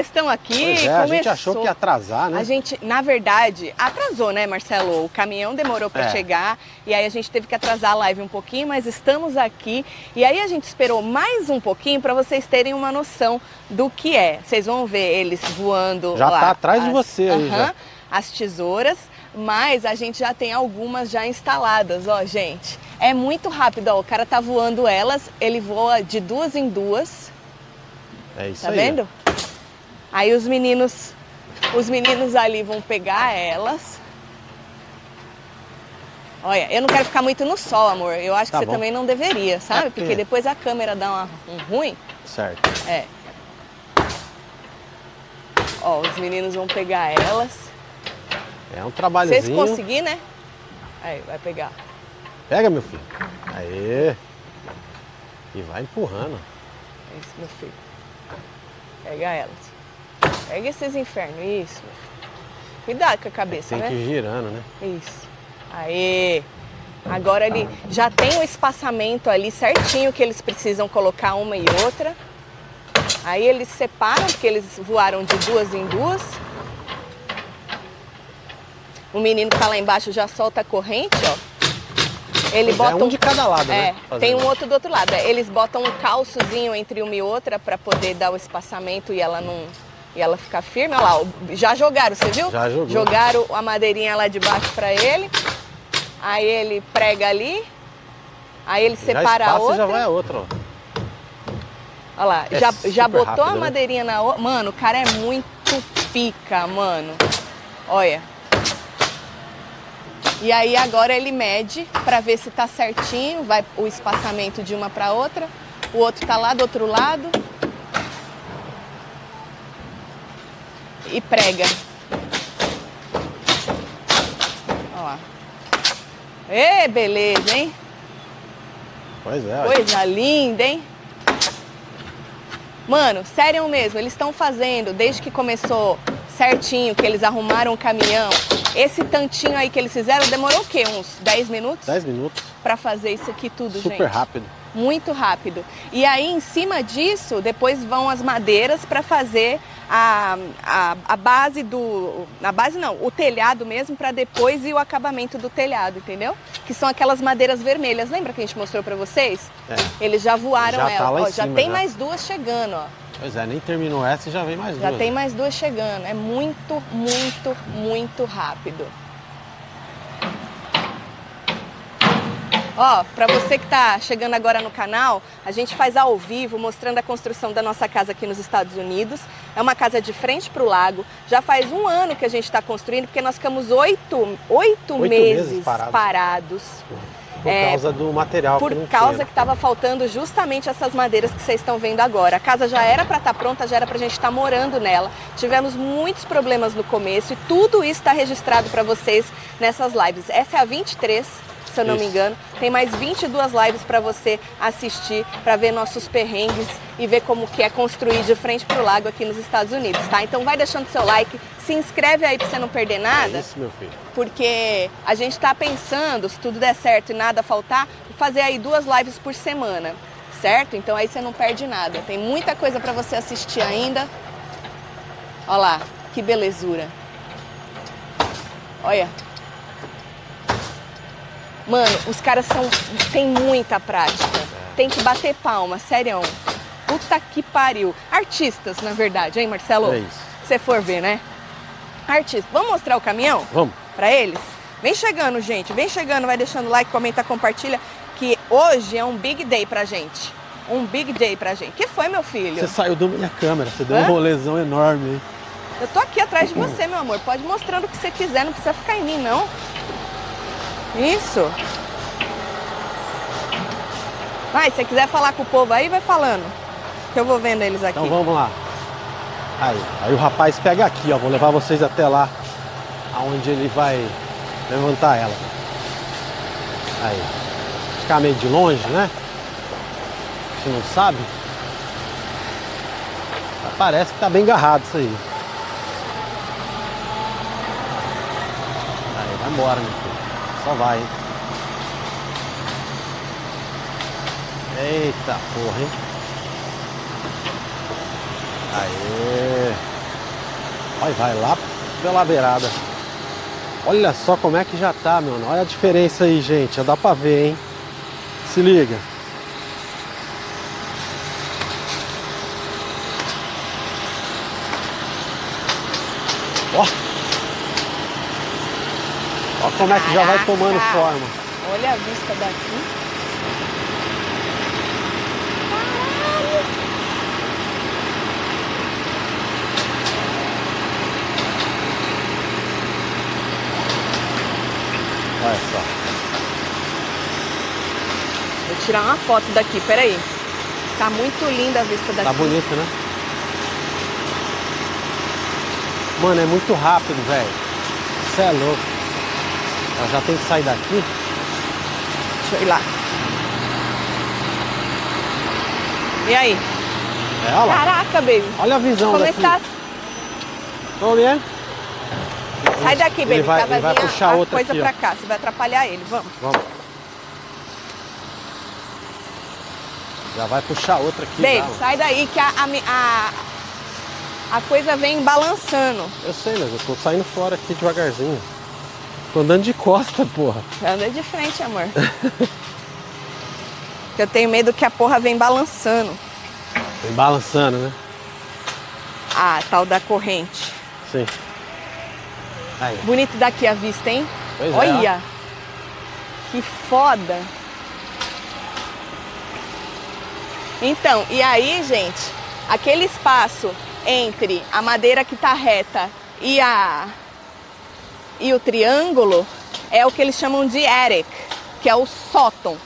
nós estamos aqui. Pois é, a gente achou que ia atrasar, né? A gente, na verdade, atrasou, né, Marcelo? O caminhão demorou para chegar e aí a gente teve que atrasar a live um pouquinho, mas estamos aqui. E aí a gente esperou mais um pouquinho para vocês terem uma noção do que é. Vocês vão ver eles voando já lá. Tá atrás de você aí, já. As tesouras, mas a gente já tem algumas já instaladas, ó, gente. É muito rápido, ó, o cara tá voando elas, ele voa de duas em duas. É isso aí. Tá vendo? Aí os meninos ali vão pegar elas. Olha, eu não quero ficar muito no sol, amor. Eu acho que você também não deveria, sabe? Porque depois a câmera dá um ruim. Certo. É. Ó, os meninos vão pegar elas. É um trabalhozinho. Se vocês conseguirem, né? Aí, vai pegar. Pega, meu filho. Aê. E vai empurrando. É isso, meu filho. Pega elas. Pega esses infernos. Isso, meu filho. Cuidado com a cabeça, né? Tem que ir girando, né? Isso. Aê. Agora ele já tem o espaçamento ali certinho que eles precisam colocar uma e outra. Aí eles separam, porque eles voaram de duas em duas. O menino que tá lá embaixo já solta a corrente, ó. Ele bota um de cada lado, né? Tem um outro do outro lado. Eles botam um calçozinho entre uma e outra para poder dar o espaçamento e ela não ficar firme. Olha lá, já jogaram, você viu? Já jogou. Jogaram a madeirinha lá de baixo para ele. Aí ele prega ali. Aí ele separa a outra. Já vai a outra, ó. Olha lá, já botou rápido, a madeirinha na outra. Mano, o cara é muito pica, mano. Olha. E aí agora ele mede para ver se tá certinho, vai o espaçamento de uma para outra. O outro tá lá do outro lado. E prega. Olha lá. Ê, beleza, hein? Pois é. Coisa linda, hein? Mano, sério mesmo, eles estão fazendo, desde que começou certinho, que eles arrumaram o caminhão, esse tantinho aí que eles fizeram, demorou o quê? Uns 10 minutos? 10 minutos. Pra fazer isso aqui tudo, gente. Super rápido. Muito rápido. E aí, em cima disso, depois vão as madeiras para fazer a base do... A base não, o telhado mesmo, para depois ir o acabamento do telhado, entendeu? Que são aquelas madeiras vermelhas. Lembra que a gente mostrou para vocês? É. Eles já voaram já ela. Tá lá ó, em já cima, tem já. mais duas chegando, ó. Pois é, nem terminou essa e já vem mais duas. Já tem mais duas chegando. É muito, muito, muito rápido. Ó, para você que tá chegando agora no canal, a gente faz ao vivo mostrando a construção da nossa casa aqui nos Estados Unidos. É uma casa de frente para o lago. Já faz um ano que a gente está construindo, porque nós ficamos oito meses parados. Por causa do material que não tinha. Por causa que estava faltando justamente essas madeiras que vocês estão vendo agora. A casa já era para estar pronta, já era para a gente estar morando nela. Tivemos muitos problemas no começo e tudo isso está registrado para vocês nessas lives. Essa é a 23, se eu não me engano. Tem mais 22 lives para você assistir, para ver nossos perrengues e ver como que é construir de frente para o lago aqui nos Estados Unidos, tá? Então vai deixando seu like, se inscreve aí para você não perder nada. É isso, meu filho. Porque a gente está pensando, se tudo der certo e nada faltar, fazer aí 2 lives por semana, certo? Então aí você não perde nada. Tem muita coisa para você assistir ainda. Olha lá, que belezura. Olha. Mano, os caras têm muita prática. Tem que bater palma, sério. Puta que pariu. Artistas, na verdade, hein, Marcelo? É isso. Se você for ver, né? Artistas. Vamos mostrar o caminhão? Vamos. Pra eles? Vem chegando, gente. Vem chegando, vai deixando like, comenta, compartilha. Que hoje é um big day pra gente. Um big day pra gente. Que foi, meu filho? Você saiu da minha câmera, você deu um rolezão enorme aí. Eu tô aqui atrás de você, meu amor. Pode ir mostrando o que você quiser, não precisa ficar em mim, não. Isso. Vai, se você quiser falar com o povo aí, vai falando. Que eu vou vendo eles aqui. Então vamos lá. Aí o rapaz pega aqui, ó. Vou levar vocês até lá, aonde ele vai levantar ela. Aí. Ficar meio de longe, né? Você não sabe? Mas parece que tá bem agarrado isso aí. Aí, vai embora, meu filho. Só vai, hein? Eita porra, hein? Aê! Olha, vai lá pela beirada. Olha só como é que já tá, mano. Olha a diferença aí, gente. Já dá pra ver, hein? Se liga. Ó. Ó como é que já vai tomando forma. Olha a vista daqui. Olha só. Vou tirar uma foto daqui, peraí. Tá muito linda a vista daqui. Tá bonito, né? Mano, é muito rápido, velho. Você é louco. Ela já tem que sair daqui. Deixa eu ir lá. E aí? É, olha lá. Caraca, baby. Olha a visão Como daqui. está? Vamos ver? Sai daqui, baby. Ele vai puxar outra coisa aqui, pra ó. cá. Você vai atrapalhar ele. Vamos. Vamos. Já vai puxar outra aqui. Baby, já, sai daí que a coisa vem balançando. eu sei, mas eu tô saindo fora aqui devagarzinho. Tô andando de costa, porra. Anda de frente, amor. Eu tenho medo que a porra vem balançando. Vem balançando, né? A tal da corrente. Sim. Aí. Bonito daqui a vista, hein? Pois é, Olha! Que foda! Então, e aí, gente, aquele espaço entre a madeira que tá reta e o triângulo é o que eles chamam de attic, que é o sótão.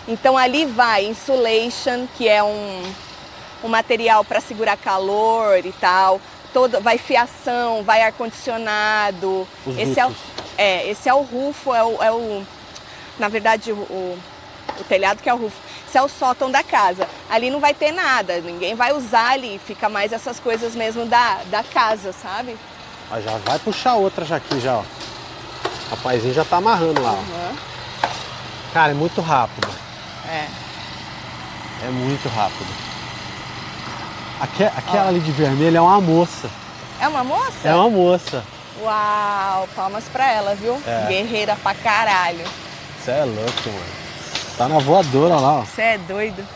Então ali vai insulation, que é um material para segurar calor e tal. Vai fiação, vai ar-condicionado. Esse é o roof, na verdade o telhado que é o roof. Esse é o sótão da casa. Ali não vai ter nada, ninguém vai usar ali, fica mais essas coisas mesmo da casa, sabe? Ó, já vai puxar outra já aqui, já, ó. O rapazinho já tá amarrando lá, ó. Uhum. Cara, é muito rápido. É. É muito rápido. Aquela ali de vermelho é uma moça. É uma moça? É uma moça. Uau, palmas pra ela, viu? É. Guerreira pra caralho. Você é louco, mano. Tá na voadora lá, ó. Você é doido.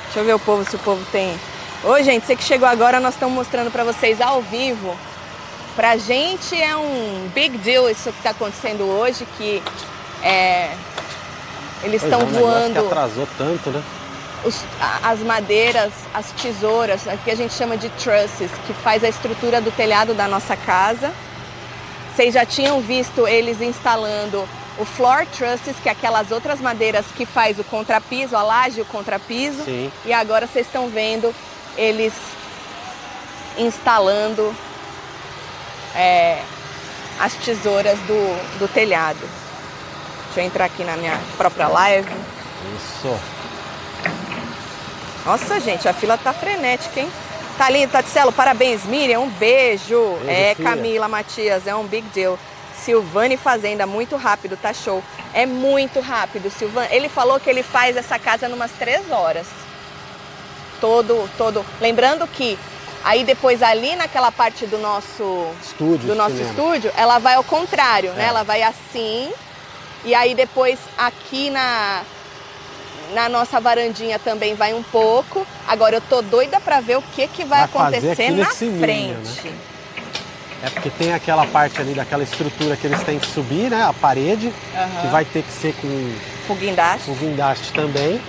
Deixa eu ver o povo, se o povo tem. Ô, gente, você que chegou agora, nós estamos mostrando pra vocês ao vivo. Pra gente é um big deal isso que tá acontecendo hoje, que eles estão voando. Que atrasou tanto, né? As madeiras, as tesouras, aqui a gente chama de trusses, que faz a estrutura do telhado da nossa casa. Vocês já tinham visto eles instalando o floor trusses, que é aquelas outras madeiras que faz o contrapiso, a laje e o contrapiso. Sim. E agora vocês estão vendo eles instalando as tesouras do telhado. Deixa eu entrar aqui na minha própria live. Isso. Nossa, gente, a fila tá frenética, hein? Tá lindo, Taticelo, parabéns, Miriam, um beijo. Beijo, filha. Camila, Matias, é um big deal. Silvane Fazenda, muito rápido, tá show. É muito rápido, Silvane. Ele falou que ele faz essa casa numas 3 horas. Todo. Lembrando que aí depois ali naquela parte do nosso estúdio, ela vai ao contrário, né? Ela vai assim, e aí depois aqui na nossa varandinha também vai um pouco. Agora eu tô doida pra ver o que vai acontecer na frente. Né? É porque tem aquela parte ali daquela estrutura que eles têm que subir, né? A parede, que vai ter que ser com guindaste também.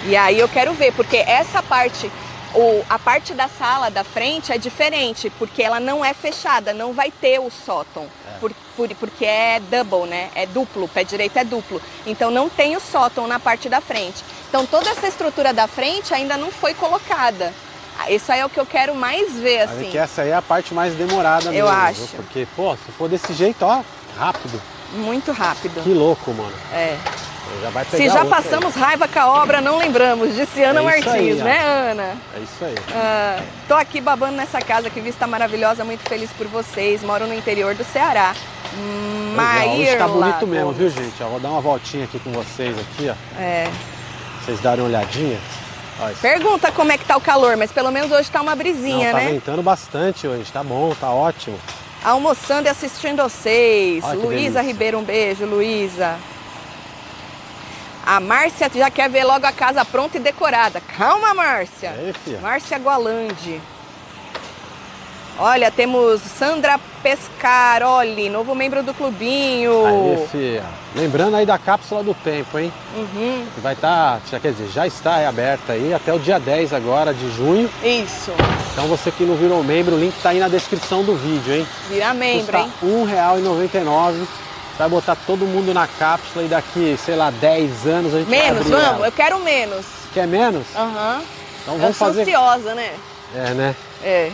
E aí eu quero ver, porque essa parte, a parte da sala da frente é diferente, porque ela não é fechada, não vai ter o sótão. Porque é double, né? É duplo, pé direito é duplo. Então não tem o sótão na parte da frente. Então toda essa estrutura da frente ainda não foi colocada. Isso aí é o que eu quero mais ver, assim. Que essa aí é a parte mais demorada mesmo. Eu acho. Porque, pô, se for desse jeito, ó, rápido. Muito rápido. Que louco, mano. É. Já vai pegar Se já passamos raiva com a obra, não lembramos, disse Ana Martins, aí, né, Ana? É isso aí. Tô aqui babando nessa casa, que vista maravilhosa, muito feliz por vocês. Moro no interior do Ceará. Hoje tá bonito mesmo, viu, gente? Ó, vou dar uma voltinha aqui com vocês aqui, ó. Vocês darem uma olhadinha. Olha isso. Pergunta como é que tá o calor, mas pelo menos hoje tá uma Não, brisinha, tá né? ventando bastante hoje, tá bom, tá ótimo. Almoçando e assistindo vocês. Olha que Luísa delícia. Ribeiro, um beijo, Luísa. A Márcia já quer ver logo a casa pronta e decorada. Calma, Márcia. Aí, filha. Márcia Gualandi. Olha, temos Sandra Pescaroli, novo membro do clubinho. Aí, filha. Lembrando aí da cápsula do tempo, hein? Uhum. Que vai estar, quer dizer, já está aberta aí até o dia 10 agora de junho. Isso. Então você que não virou membro, o link tá aí na descrição do vídeo, hein? Vira membro, hein? Custa R$1,99. Vai botar todo mundo na cápsula e daqui, sei lá, 10 anos a gente vai Menos, abrir vamos. ela. Eu quero menos. Quer menos? Aham. Então Eu vamos sou fazer. ansiosa, né? É, né? É.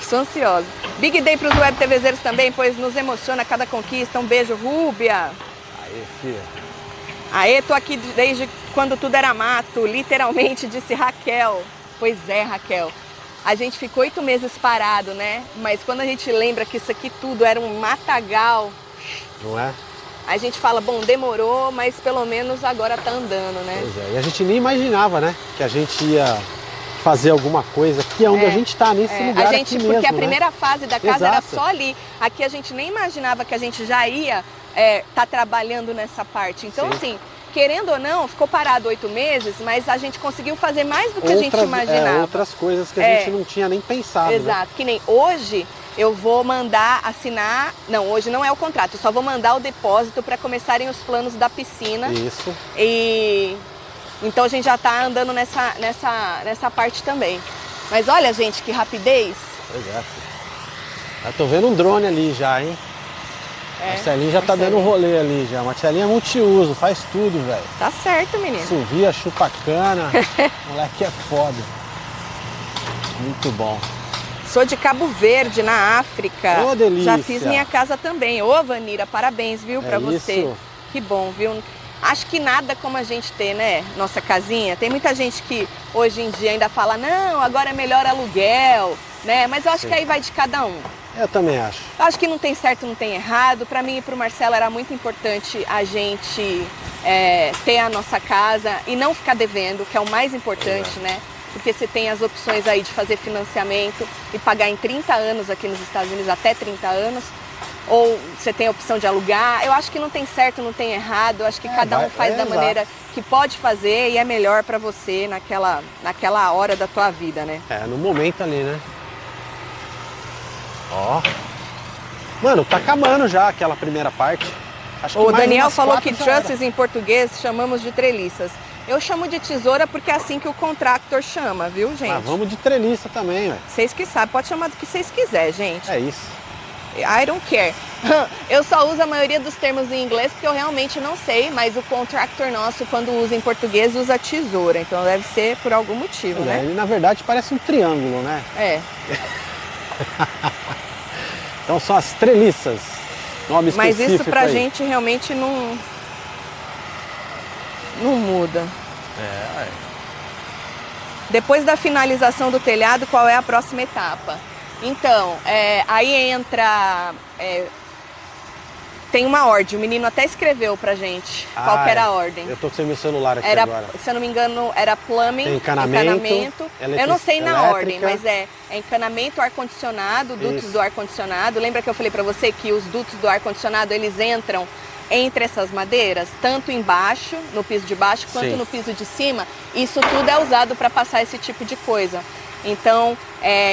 Sou ansiosa. Big Day para os web TVzeiros também, pois nos emociona cada conquista. Um beijo, Rúbia. Aí, filha. Aê, tô aqui desde quando tudo era mato, literalmente, disse Raquel. Pois é, Raquel. A gente ficou 8 meses parado, né? Mas quando a gente lembra que isso aqui tudo era um matagal, Não é? a gente fala, bom, demorou, mas pelo menos agora tá andando, né? Pois é. E a gente nem imaginava, né? Que a gente ia fazer alguma coisa que é onde a gente tá, nesse lugar a gente, aqui porque mesmo, a primeira fase da casa era Exato. só ali. Aqui a gente nem imaginava que a gente já ia tá trabalhando nessa parte. Então, Sim. assim, querendo ou não, ficou parado 8 meses, mas a gente conseguiu fazer mais do que a gente imaginava. Outras coisas que a gente não tinha nem pensado. Exato, que nem hoje eu vou mandar assinar, não, hoje não é o contrato, eu só vou mandar o depósito para começarem os planos da piscina. Né? Isso. E então a gente já está andando nessa parte também. Mas olha, gente, que rapidez. Pois é. Já tô vendo um drone ali já, hein? Marcelinho já tá dando um rolê ali já. Marcelinho é multiuso, faz tudo, velho. Tá certo, menino. Assovia, chupa cana. Moleque é foda. Muito bom. Sou de Cabo Verde, na África. Ô, delícia. Já fiz minha casa também. Ô, Vanira, parabéns, viu, pra você. Isso. Que bom, viu? Acho que nada como a gente ter, né, nossa casinha. Tem muita gente que hoje em dia ainda fala, não, agora é melhor aluguel, né? Mas eu acho que aí vai de cada um. Eu também acho. Eu acho que não tem certo, não tem errado. Para mim e para o Marcelo era muito importante a gente ter a nossa casa e não ficar devendo, que é o mais importante, né? Porque você tem as opções aí de fazer financiamento e pagar em 30 anos aqui nos Estados Unidos, até 30 anos. Ou você tem a opção de alugar. Eu acho que não tem certo, não tem errado. Eu acho que cada um faz da maneira que pode fazer e é melhor para você naquela hora da tua vida, né? É, no momento ali, né? Ó. Mano, tá acabando já aquela primeira parte. Acho que O mais Daniel umas falou 4 que já era. trusses em português chamamos de treliças. Eu chamo de tesoura porque é assim que o contractor chama, viu, gente? Mas vamos de treliça também, velho. Vocês que sabem, pode chamar do que vocês quiserem, gente. É isso. I don't care. Eu só uso a maioria dos termos em inglês porque eu realmente não sei, mas o contractor nosso, quando usa em português, usa tesoura. Então deve ser por algum motivo, Pois né? é, ele na verdade parece um triângulo, né? É. Então são as treliças. Nome Mas específico isso pra aí. gente realmente não muda. É. Depois da finalização do telhado, qual é a próxima etapa? Então, aí entra... tem uma ordem, o menino até escreveu pra gente qual que era a ordem. Eu tô sem meu celular aqui Era, agora. se eu não me engano, era plumbing, Tem encanamento, Eu não sei na elétrica. ordem, mas é encanamento, ar-condicionado, dutos Isso. do ar-condicionado. Lembra que eu falei pra você que os dutos do ar-condicionado, eles entram entre essas madeiras, tanto embaixo, no piso de baixo, quanto Sim. no piso de cima? Isso tudo é usado para passar esse tipo de coisa. Então,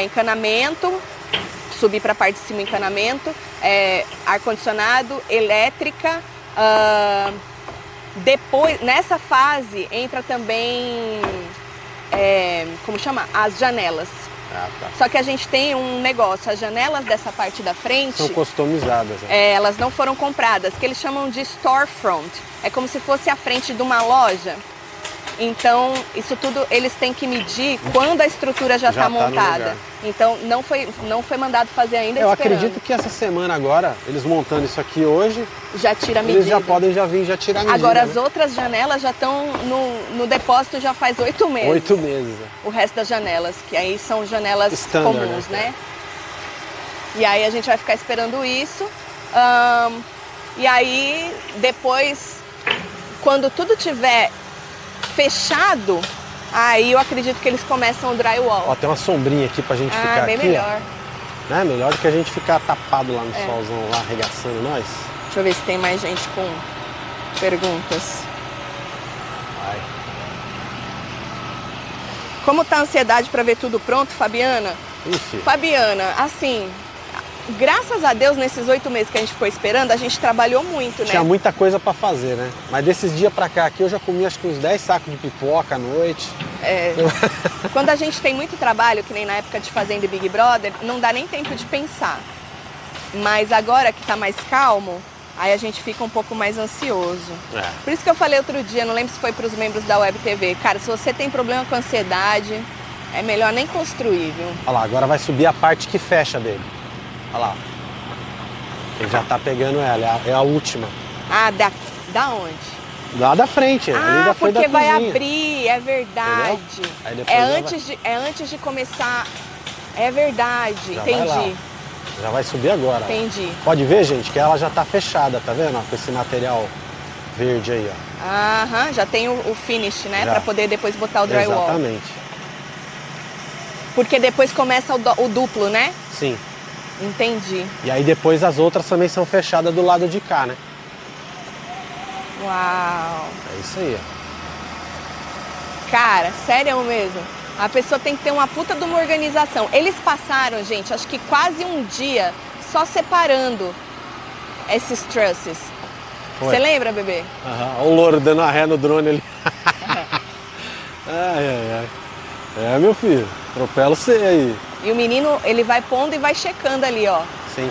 encanamento, subir para a parte de cima, encanamento, ar-condicionado, elétrica. Depois, nessa fase, entra também, como chama? As janelas. Ah, tá. Só que a gente tem um negócio, as janelas dessa parte da frente, São customizadas. Né? elas não foram compradas, que eles chamam de storefront. É como se fosse a frente de uma loja. Então, isso tudo eles têm que medir quando a estrutura já está tá no montada. lugar. Então, não foi mandado fazer ainda. Eu esperando. acredito que essa semana agora, eles montando isso aqui hoje, Já tira a medida. eles já podem vir já tirar a medida. Agora, né? as outras janelas já estão no depósito já faz 8 meses. 8 meses. O resto das janelas, que aí são janelas Standard, comuns, né? E aí a gente vai ficar esperando isso. E aí, depois, quando tudo tiver fechado, Aí eu acredito que eles começam o drywall. Ó, tem uma sombrinha aqui pra gente ficar bem aqui, melhor. ó. Né? Melhor do que a gente ficar tapado lá no solzão, lá arregaçando nós. Deixa eu ver se tem mais gente com perguntas. Vai. Como tá a ansiedade para ver tudo pronto, Fabiana? Ixi. Fabiana, assim, graças a Deus, nesses 8 meses que a gente ficou esperando, a gente trabalhou muito, né? Tinha muita coisa pra fazer, né? Mas desses dias pra cá aqui eu já comi acho que uns 10 sacos de pipoca à noite. Quando a gente tem muito trabalho, que nem na época de Fazenda e Big Brother, não dá nem tempo de pensar. Mas agora que tá mais calmo, aí a gente fica um pouco mais ansioso. Por isso que eu falei outro dia, não lembro se foi pros membros da Web TV, cara, se você tem problema com ansiedade, é melhor nem construir, viu? Olha lá, agora vai subir a parte que fecha dele. Olha lá. Ele já tá pegando ela, é a última. Ah, da onde? Lá da frente, ali da frente da porque vai cozinha. abrir, é verdade. Aí depois É antes de começar, é verdade, Já vai lá. entendi. Já vai subir agora. Entendi. Pode ver, gente, que ela já tá fechada, tá vendo? Ó, com esse material verde aí, ó. Aham, já tem o finish, né? Já. Pra poder depois botar o drywall. Exatamente. Porque depois começa o duplo, né? Sim. Entendi. E aí depois as outras também são fechadas do lado de cá, né? Uau. É isso aí, ó. Cara, sério mesmo. A pessoa tem que ter uma puta de uma organização. Eles passaram, gente, acho que quase um dia só separando esses trusses. Você lembra, bebê? Aham. Olha o louro dando a ré no drone ali. Ai. É, meu filho. Atropela você aí. E o menino, ele vai pondo e vai checando ali, ó. Sim.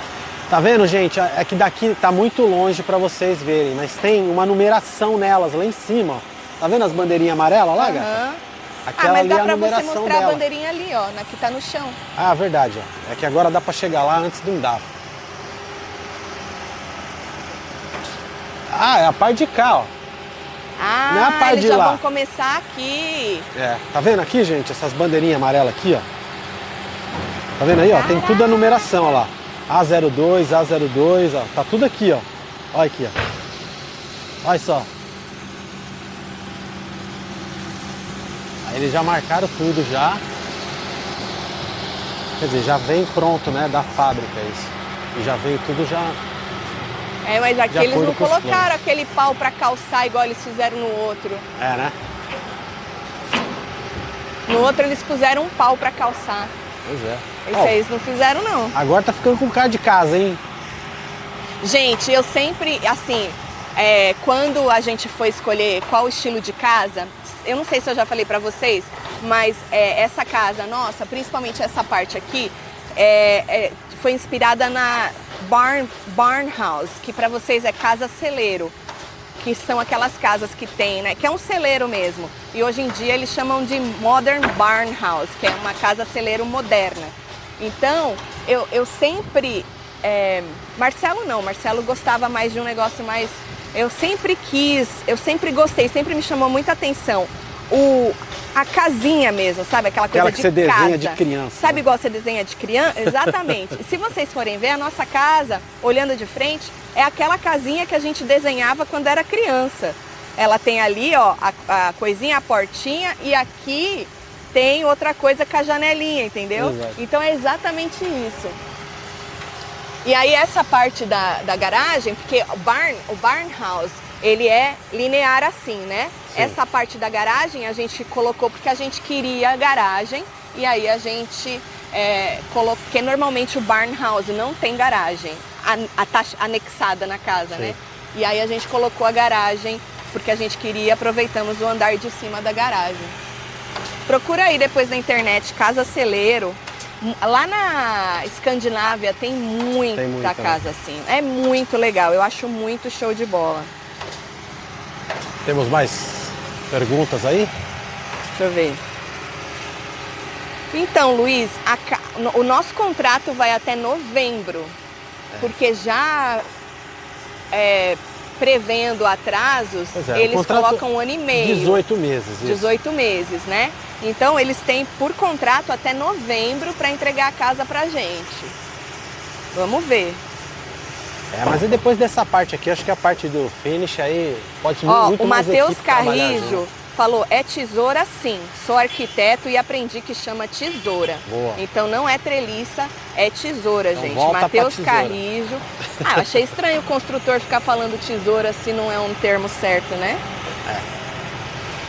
Tá vendo, gente? É que daqui tá muito longe pra vocês verem, mas tem uma numeração nelas lá em cima, ó. Tá vendo as bandeirinhas amarelas lá, gata? Aquela mas ali dá é a pra você numeração mostrar dela. a bandeirinha ali, ó, na que tá no chão. Ah, verdade, ó. É que agora dá pra chegar lá, antes não dava. Ah, é a parte de cá, ó. Ah, não é a parte eles de já lá. vão começar aqui. É, tá vendo aqui, gente? Essas bandeirinhas amarelas aqui, ó. Tá vendo aí, ó? Tem tudo a numeração, ó lá. A02, A02, ó. Tá tudo aqui, ó. Olha aqui, ó. Olha só. Aí eles já marcaram tudo já. Quer dizer, já vem pronto, né? Da fábrica isso. E já veio tudo já. É, mas aqui eles não com os colocaram planos. aquele pau pra calçar igual eles fizeram no outro. É, né? No outro eles puseram um pau pra calçar. Pois é. Esse Ó, aí eles não fizeram, não. agora tá ficando com cara de casa, hein? Gente, eu sempre, assim, quando a gente foi escolher qual estilo de casa, eu não sei se eu já falei pra vocês, mas essa casa nossa, principalmente essa parte aqui, foi inspirada na barn house, que pra vocês é casa celeiro, que são aquelas casas que tem, né, que é um celeiro mesmo. E hoje em dia eles chamam de modern barn house, que é uma casa celeiro moderna. Então, eu sempre... Marcelo gostava mais de um negócio mais... Eu sempre gostei, sempre me chamou muita atenção. A casinha mesmo, sabe? Aquela coisa Aquela que você casa. desenha de criança. Sabe né? igual você desenha de criança? Exatamente. Se vocês forem ver, a nossa casa, olhando de frente, é aquela casinha que a gente desenhava quando era criança. Ela tem ali, ó, a coisinha, a portinha, e aqui tem outra coisa com a janelinha, entendeu? Exato. Então é exatamente isso. E aí essa parte da garagem, porque o barn house, ele é linear assim, né? Sim. Essa parte da garagem a gente colocou porque a gente queria garagem, e aí a gente colocou, porque normalmente o barn house não tem garagem anexada na casa, Sim. né? E aí a gente colocou a garagem porque a gente queria, aproveitamos o andar de cima da garagem. Procura aí depois na internet, casa celeiro. Lá na Escandinávia tem muita casa assim. É muito legal, eu acho muito show de bola. Temos mais perguntas aí? Deixa eu ver. Então, Luiz, o nosso contrato vai até novembro, porque já prevendo atrasos, eles colocam 1 ano e meio. 18 meses. Isso. 18 meses, né? Então, eles têm por contrato até novembro para entregar a casa pra gente. Vamos ver. Mas e depois dessa parte aqui, acho que a parte do finish aí pode ser muito o mais Matheus equipe trabalhar Carrijo, junto. falou, é tesoura sim. Sou arquiteto e aprendi que chama tesoura. Boa. Então não é treliça, é tesoura, Então gente. volta pra Matheus tesoura. Carrijo. Ah, eu achei estranho o construtor ficar falando tesoura se não é um termo certo, né?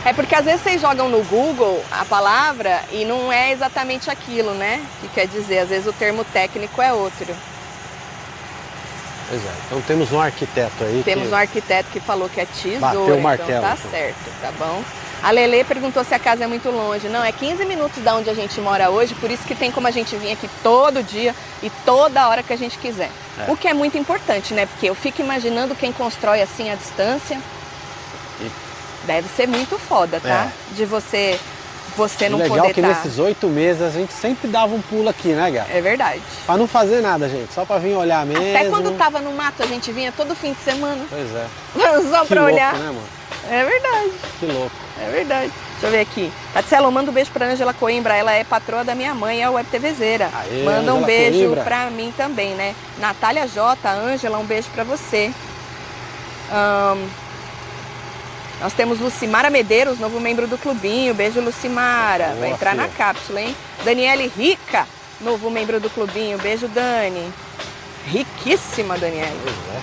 É porque às vezes vocês jogam no Google a palavra e não é exatamente aquilo, né? Que quer dizer, às vezes o termo técnico é outro. Pois é, então temos um arquiteto aí. Temos um arquiteto que falou que é tesoura, bateu o martelo, então tá então. certo, tá bom? A Lelê perguntou se a casa é muito longe. Não, é 15 minutos da onde a gente mora hoje, por isso que tem como a gente vir aqui todo dia e toda hora que a gente quiser. É. O que é muito importante, né? Porque eu fico imaginando quem constrói assim à distância. Deve ser muito foda, tá? De você não legal poder que estar. nesses 8 meses a gente sempre dava um pulo aqui, né, Gá? É verdade. Pra não fazer nada, gente, só pra vir olhar mesmo. Até quando tava no mato a gente vinha todo fim de semana. Pois é. Só Que pra louco, olhar. né, mano? É verdade. Que louco. É verdade. Deixa eu ver aqui. Tatselo, manda um beijo pra Ângela Coimbra. Ela é patroa da minha mãe, é web TVzeira. Aê, manda um Ângela beijo Coimbra. pra mim também, né? Natália J, Ângela, um beijo pra você. Nós temos Lucimara Medeiros, novo membro do clubinho. Beijo, Lucimara. Boa, vai entrar filha. na cápsula, hein? Daniele Rica, novo membro do clubinho. Beijo, Dani. Riquíssima, Daniele. Pois é.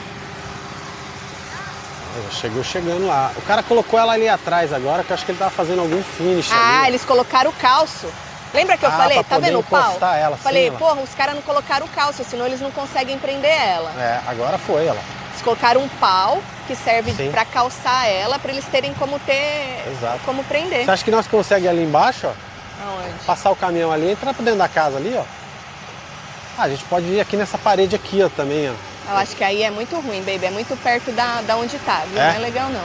Já chegou chegando lá. O cara colocou ela ali atrás agora, que eu acho que ele tava fazendo algum finish Ah, ali. eles colocaram o calço. Lembra que eu falei? pra Tá poder vendo o pau? encostar ela, Falei, sim, porra, os caras não colocaram o calço, senão eles não conseguem prender ela. É, agora foi ela. Eles colocaram um pau que serve Sim. pra calçar ela, pra eles terem como ter, Exato. como prender. Você acha que nós conseguimos ali embaixo, ó, Aonde? passar o caminhão ali e entrar pra dentro da casa ali, ó? Ah, a gente pode ir aqui nessa parede aqui, ó, também, ó. Eu acho que aí é muito ruim, baby. É muito perto da onde tá, viu? É? Não é legal, não.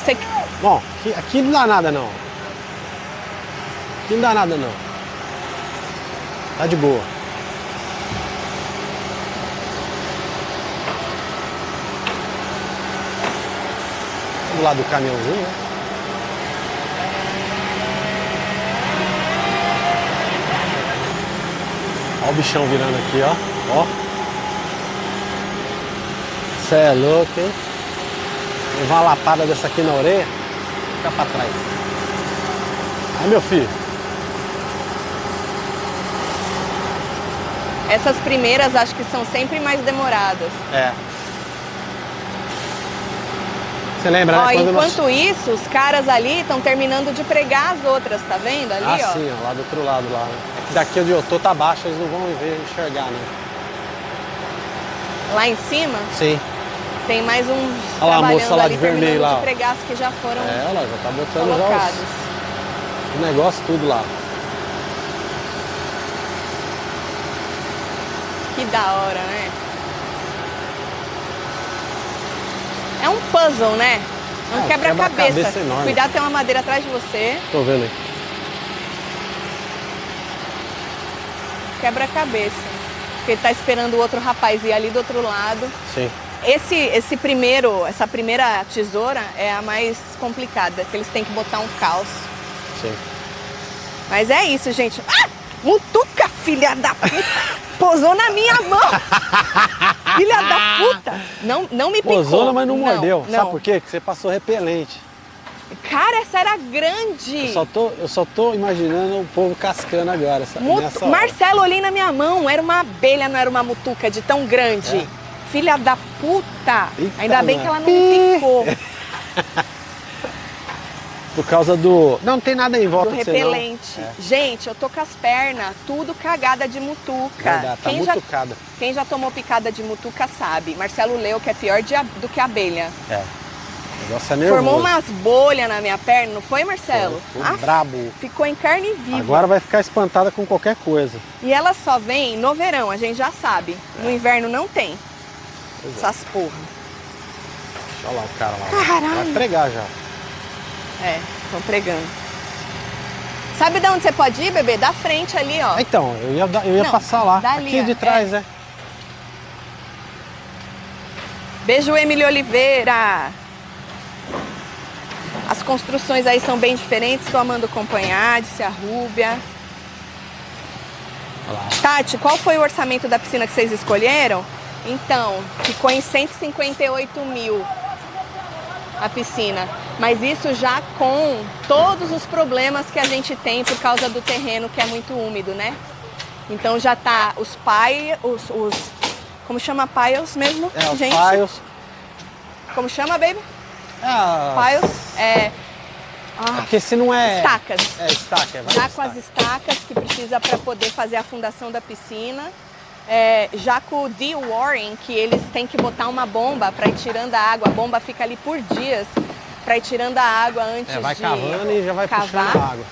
Você... Bom, aqui não dá nada, não. Aqui não dá nada, não. Tá de boa. Do lado do caminhãozinho, né? Ó o bichão virando aqui, ó. Ó. Cê é louco, hein? Levar uma lapada dessa aqui na orelha, fica pra trás. Aí, meu filho. Essas primeiras acho que são sempre mais demoradas. É. Você lembra, Ó, né? Quando enquanto isso, os caras ali estão terminando de pregar as outras, tá vendo ali, ó? sim, ó, lá do outro lado lá, né? É que daqui onde eu tô tá baixo, eles não vão enxergar, né? Lá em cima Sim. tem mais uns Olha lá a trabalhando moça lá ali, de vermelho terminando lá, de ó. pregar as que já foram É, ela já tá botando já colocadas. o negócio tudo lá. Que da hora, né? É um puzzle, né? É um É, quebra-cabeça. quebra-cabeça enorme. Cuidado, tem uma madeira atrás de você. Tô vendo aí. Quebra-cabeça. Porque ele tá esperando o outro rapaz ir ali do outro lado. Essa Primeira tesoura é a mais complicada, que eles têm que botar um calço. Sim. Mas é isso, gente. Ah! Mutuca, filha da puta! Posou na minha mão! Filha da puta! Não me picou. Posou, mas não mordeu. Não. Sabe por quê? Porque você passou repelente. Cara, essa era grande! Eu só tô imaginando o povo cascando agora. Nessa hora. Marcelo, olhei na minha mão, era uma abelha, não era uma mutuca de tão grande. É. Filha da puta! Eita, Ainda bem mano. que ela não me picou. Por causa do... Não tem nada em volta Do de você, não. repelente. É. Gente, eu tô com as pernas tudo cagada de mutuca. Verdade, tá mutucada. Quem já tomou picada de mutuca sabe. Marcelo leu que é pior do que abelha. É. O negócio é nervoso. Formou umas bolhas na minha perna, não foi, Marcelo? Foi Ah, brabo. ficou em carne viva. Agora vai ficar espantada com qualquer coisa. E ela só vem no verão, a gente já sabe. No inverno não tem. Pois é. Essas porra. Olha lá o cara lá. Caralho. Vai pregar já. É, estão pregando. Sabe de onde você pode ir, bebê? Da frente ali, ó. Então, eu ia Não, passar lá. dali, Aqui de ó. trás, né? Beijo, Emily Oliveira. As construções aí são bem diferentes. Estou amando acompanhar, disse a Rúbia. Olha lá. Tati, qual foi o orçamento da piscina que vocês escolheram? Então, ficou em 158 mil a piscina. Mas isso já com todos os problemas que a gente tem por causa do terreno que é muito úmido, né? Então já tá os como chama piles mesmo, Os gente? piles. Como chama, baby? É, Piles? porque se não é... Estacas. Estaca. Já com as estacas que precisa para poder fazer a fundação da piscina. Já com o de-watering, que eles têm que botar uma bomba para ir tirando a água. A bomba fica ali por dias para ir tirando a água antes vai de cavando e já vai puxando a água.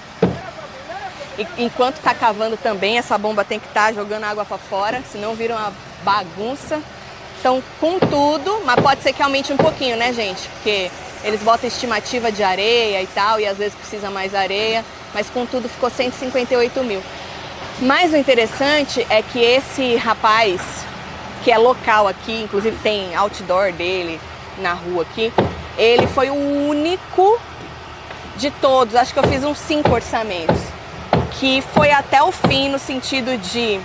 E enquanto está cavando também, essa bomba tem que estar jogando água para fora, senão vira uma bagunça. Então, com tudo, mas pode ser que aumente um pouquinho, né, gente? Porque eles botam estimativa de areia e tal, e às vezes precisa mais areia, mas com tudo ficou 158 mil. Mas o interessante é que esse rapaz, que é local aqui, inclusive tem outdoor dele na rua aqui, ele foi o único de todos, acho que eu fiz uns 5 orçamentos, que foi até o fim no sentido de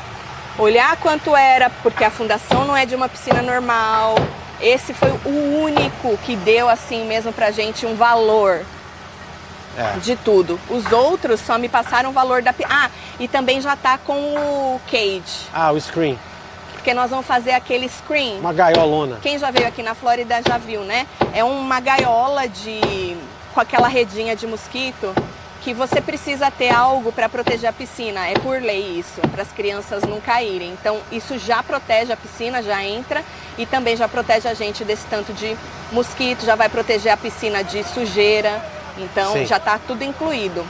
olhar quanto era, porque a fundação não é de uma piscina normal. Esse foi o único que deu assim mesmo pra gente um valor de tudo. Os outros só me passaram o valor da... e também já tá com o cage. O screen. Porque nós vamos fazer aquele screen. Uma gaiolona. Quem já veio aqui na Flórida já viu, né? É uma gaiola com aquela redinha de mosquito, que você precisa ter algo para proteger a piscina. É por lei isso, para as crianças não caírem. Então isso já protege a piscina, já entra, e também já protege a gente desse tanto de mosquito, já vai proteger a piscina de sujeira. Então já está tudo incluído.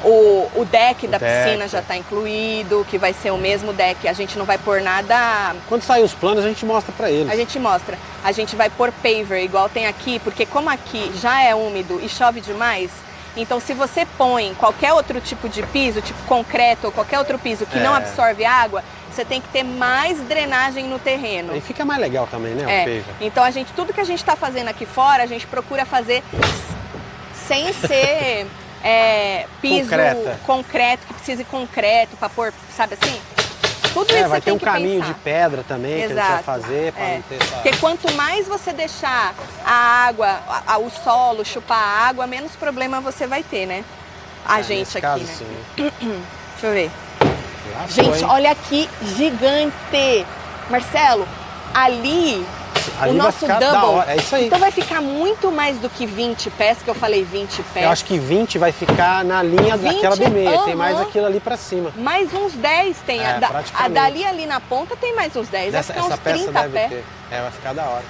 O deck da piscina já está incluído, que vai ser o mesmo deck. A gente não vai pôr nada... Quando sair os planos, a gente mostra para eles. A gente mostra. A gente vai pôr paver, igual tem aqui, porque como aqui já é úmido e chove demais, então se você põe qualquer outro tipo de piso, tipo concreto ou qualquer outro piso que não absorve água, você tem que ter mais drenagem no terreno. E fica mais legal também, né, o paver. Então tudo que a gente está fazendo aqui fora, a gente procura fazer sem ser piso concreto, que precise de concreto para pôr, sabe assim? Tudo isso vai você ter tem um que caminho pensar. de pedra também, que a gente vai fazer para não ter essa... Porque quanto mais você deixar a água, o solo chupar a água, menos problema você vai ter, né? A gente aqui, caso, né? Sim. Deixa eu ver. Gente, olha aqui, gigante! Marcelo, ali o nosso double, é isso aí. Então vai ficar muito mais do que 20 pés, que eu falei 20 pés. Eu acho que 20 vai ficar na linha daquela do meio, tem mais aquilo ali pra cima. Mais uns 10 tem, a dali ali na ponta tem mais uns 10, vai ficar uns 30 pés. Vai ficar da hora.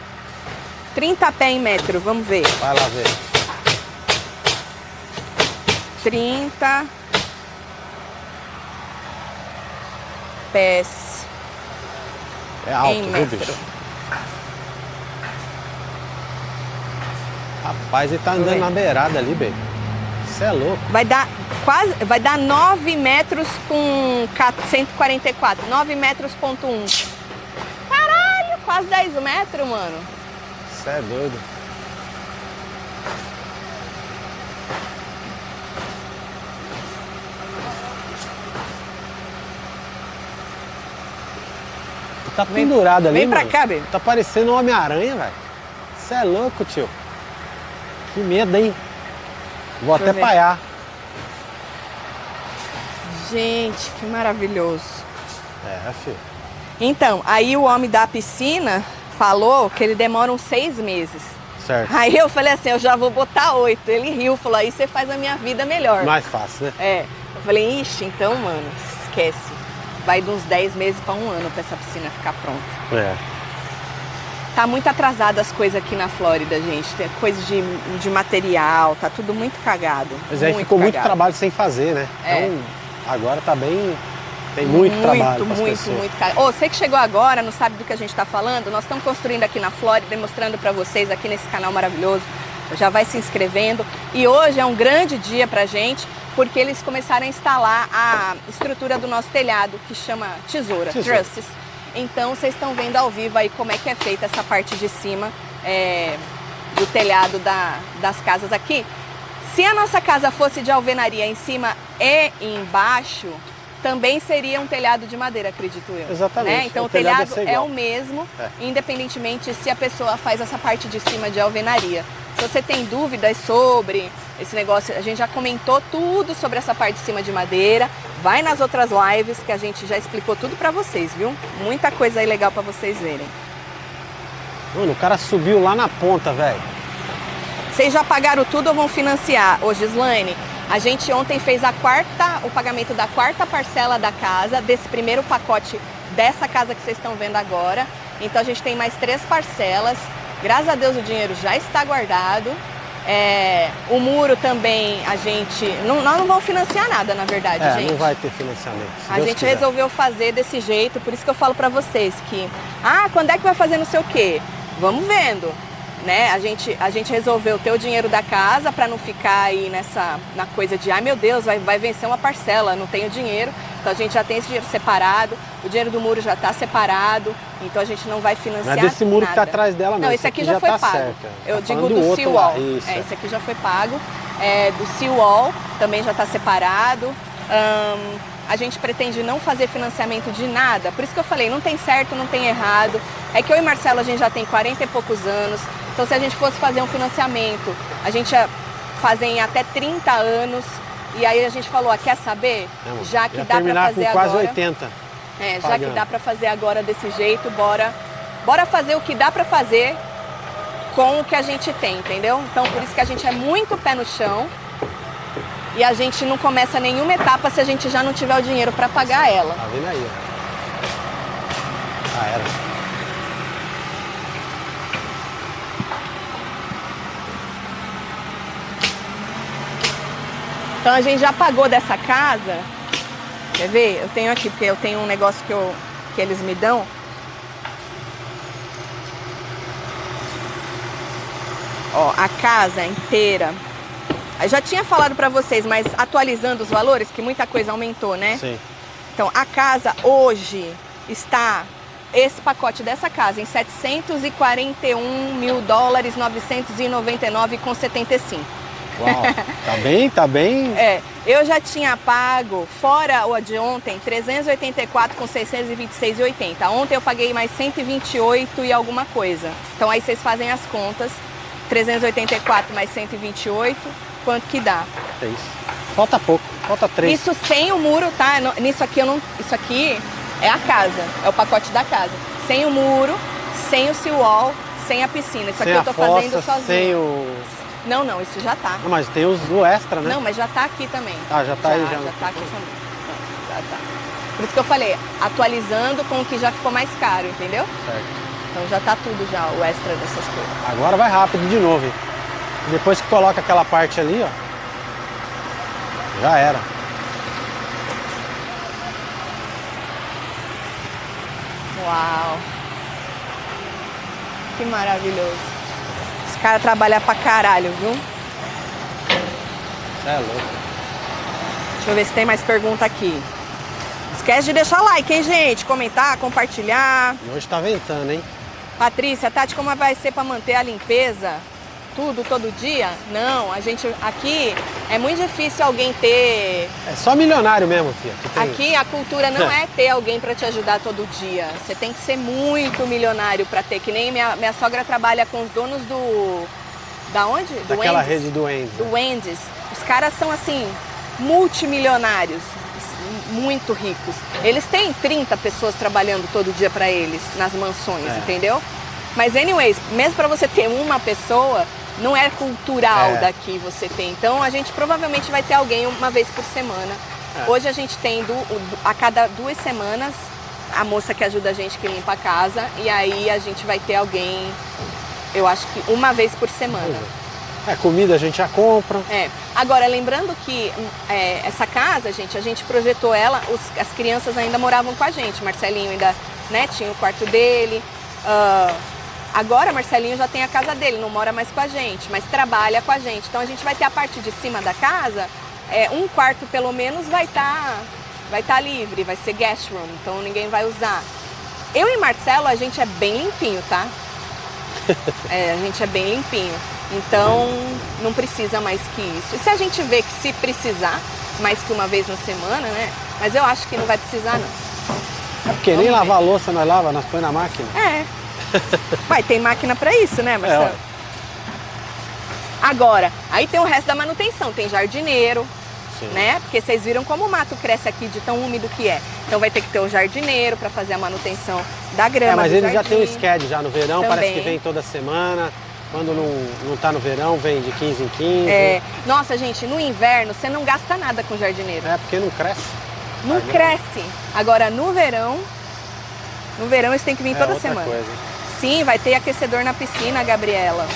30 pés em metro, vamos ver. Vai lá ver. 30 pés alto, em viu, metro. bicho? Rapaz, ele tá andando na beirada ali, baby. Isso é louco. Vai dar 9 metros com 144. 9 metros ponto 1. Caralho, quase 10 metros, mano. Isso é doido. Tá pendurado ali, vem pra mano. cá, baby. Tá parecendo um Homem-Aranha, velho. Isso é louco, tio. Que medo, hein? Vou até paiar. Gente, que maravilhoso. Filho. Então, aí o homem da piscina falou que ele demora uns 6 meses. Certo. Aí eu falei assim, eu já vou botar 8. Ele riu, falou, aí você faz a minha vida melhor. Mais fácil, né? Eu falei, ixi, então, mano, esquece. Vai de uns 10 meses para um ano para essa piscina ficar pronta. Tá muito atrasado as coisas aqui na Flórida, gente. Tem coisa de material, tá tudo muito cagado. Mas aí ficou muito trabalho sem fazer, né? Então, agora tá bem... Tem muito trabalho para as pessoas. Muito cagado. Você que chegou agora, não sabe do que a gente tá falando, nós estamos construindo aqui na Flórida, mostrando para vocês aqui nesse canal maravilhoso. Já vai se inscrevendo. E hoje é um grande dia pra gente, porque eles começaram a instalar a estrutura do nosso telhado, que chama tesoura. Trusses. Então vocês estão vendo ao vivo aí como é que é feita essa parte de cima do telhado das casas aqui. Se a nossa casa fosse de alvenaria em cima e embaixo, também seria um telhado de madeira, acredito eu. Exatamente. Né? Então o telhado é o mesmo, independentemente se a pessoa faz essa parte de cima de alvenaria. Se você tem dúvidas sobre esse negócio, a gente já comentou tudo sobre essa parte de cima de madeira. Vai nas outras lives que a gente já explicou tudo pra vocês, viu? Muita coisa aí legal pra vocês verem. Mano, o cara subiu lá na ponta, velho. Vocês já pagaram tudo ou vão financiar? Ô, Gislaine, a gente ontem fez o pagamento da quarta parcela da casa, desse primeiro pacote dessa casa que vocês estão vendo agora. Então a gente tem mais 3 parcelas. Graças a Deus o dinheiro já está guardado. O muro também a gente... nós não vamos financiar nada, na verdade, gente. Não vai ter financiamento. A gente resolveu fazer desse jeito, por isso que eu falo pra vocês que... quando é que vai fazer não sei o quê? Vamos vendo. Né? A gente resolveu ter o dinheiro da casa para não ficar aí na coisa de, ai meu Deus, vai vencer uma parcela, não tenho dinheiro. Então a gente já tem esse dinheiro separado, o dinheiro do muro já está separado, então a gente não vai financiar nada. Não é desse muro que está atrás dela, não. Não, esse aqui já foi pago. Certo. Eu digo do seawall. Esse aqui já foi pago. Do seawall também já está separado. A gente pretende não fazer financiamento de nada, por isso que eu falei, não tem certo, não tem errado. É que eu e Marcelo, a gente já tem 40 e poucos anos, então se a gente fosse fazer um financiamento, a gente ia fazer em até 30 anos, e aí a gente falou, quer saber? Já que dá para fazer com agora... quase 80. Já que dá para fazer agora desse jeito, bora fazer o que dá para fazer com o que a gente tem, entendeu? Então por isso que a gente é muito pé no chão, e a gente não começa nenhuma etapa se a gente já não tiver o dinheiro para pagar ela. Tá vendo aí, ó. Era. Então a gente já pagou dessa casa. Quer ver? Eu tenho aqui, porque eu tenho um negócio que eles me dão. Ó, a casa inteira. Eu já tinha falado para vocês, mas atualizando os valores, que muita coisa aumentou, né? Sim. Então, a casa hoje está, esse pacote dessa casa, em 741 mil dólares, 999,75. Uau, tá bem. Eu já tinha pago, fora o de ontem, 384 com 626,80. Ontem eu paguei mais 128 e alguma coisa. Então, aí vocês fazem as contas, 384 mais 128... quanto que dá? É isso. Falta pouco, falta 3. Isso sem o muro, tá? Nisso aqui isso aqui é a casa, é o pacote da casa. Sem o muro, sem o seawall, sem a piscina. Isso aqui eu tô fazendo sozinho. Sem o... Não, isso já tá. Não, mas tem o extra, né? Não, mas já tá aqui também. Já tá aí já. Já tá aqui também. Já tá. Por isso que eu falei, atualizando com o que já ficou mais caro, entendeu? Certo. Então já tá tudo já, o extra dessas coisas. Agora vai rápido de novo, hein? Depois que coloca aquela parte ali, ó, já era. Uau! Que maravilhoso. Os caras trabalham pra caralho, viu? Você é louco. Deixa eu ver se tem mais pergunta aqui. Não esquece de deixar like, hein, gente? Comentar, compartilhar. E hoje tá ventando, hein? Patrícia, Tati, como vai ser pra manter a limpeza? Tudo, todo dia? Não, a gente aqui é muito difícil alguém ter... É só milionário mesmo, filha. Aqui a cultura não é ter alguém para te ajudar todo dia. Você tem que ser muito milionário para ter. Que nem minha sogra trabalha com os donos do... Da onde? Do Daquela Wendy's. rede do Wendy's. Do Wendy's. Os caras são assim, multimilionários, muito ricos. Eles têm 30 pessoas trabalhando todo dia para eles, nas mansões, entendeu? Mas anyways, mesmo para você ter uma pessoa... Não é cultural daqui você tem. Então a gente provavelmente vai ter alguém uma vez por semana. Hoje a gente tem a cada 2 semanas a moça que ajuda a gente que limpa a casa. E aí a gente vai ter alguém, eu acho que uma vez por semana. Comida a gente já compra. Agora, lembrando que essa casa, gente, a gente projetou ela, as crianças ainda moravam com a gente. Marcelinho ainda tinha o quarto dele. Agora Marcelinho já tem a casa dele, não mora mais com a gente, mas trabalha com a gente. Então a gente vai ter a parte de cima da casa, um quarto pelo menos vai tá livre, vai ser guest room, então ninguém vai usar. Eu e Marcelo, a gente é bem limpinho, tá? A gente é bem limpinho, então não precisa mais que isso. E se a gente vê que se precisar, mais que uma vez na semana, né? Mas eu acho que não vai precisar não. Porque nem lavar a louça nós lava, nós põe na máquina. Vai, tem máquina pra isso, né, Marcelo? Agora, aí tem o resto da manutenção, tem jardineiro, Sim. né? Porque vocês viram como o mato cresce aqui de tão úmido que é. Então vai ter que ter o jardineiro para fazer a manutenção da grama. Mas do ele já jardim. tem um schedule já no verão, Também. parece que vem toda semana. Quando não tá no verão, vem de 15 em 15. Nossa, gente, no inverno você não gasta nada com jardineiro. É porque não cresce. Não cresce. Agora no verão eles têm que vir toda outra semana. Coisa. Sim, vai ter aquecedor na piscina, Gabriela.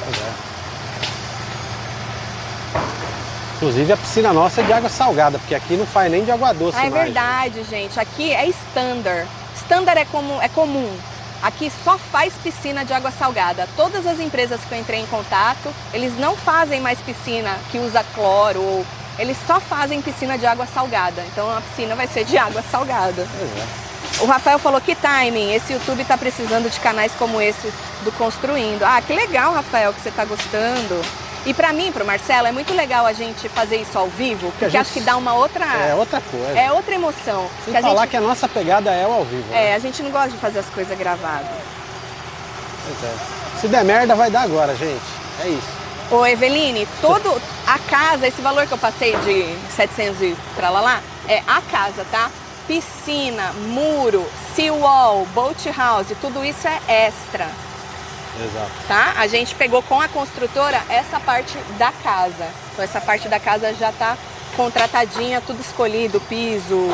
Pois é. Inclusive a piscina nossa é de água salgada, porque aqui não faz nem de água doce. É mais. verdade, gente. Aqui é standard. Standard é comum. Aqui só faz piscina de água salgada. Todas as empresas que eu entrei em contato, eles não fazem mais piscina que usa cloro, ou eles só fazem piscina de água salgada. Então a piscina vai ser de água salgada. Pois é. O Rafael falou que timing, esse YouTube tá precisando de canais como esse do Construindo. Ah, que legal, Rafael, que você tá gostando. E pra mim, pro Marcelo, é muito legal a gente fazer isso ao vivo, porque acho que dá uma outra... É outra coisa. É outra emoção. Sem que falar gente... que a nossa pegada é o ao vivo. É, a gente não gosta de fazer as coisas gravadas. Pois é. Se der merda, vai dar agora, gente. É isso. Ô, Eveline, a casa, esse valor que eu passei de 700 e tralalá, é a casa, tá? Piscina, muro, seawall, boat house, tudo isso é extra. Exato. Tá? A gente pegou com a construtora essa parte da casa. Então essa parte da casa já tá contratadinha, tudo escolhido, piso,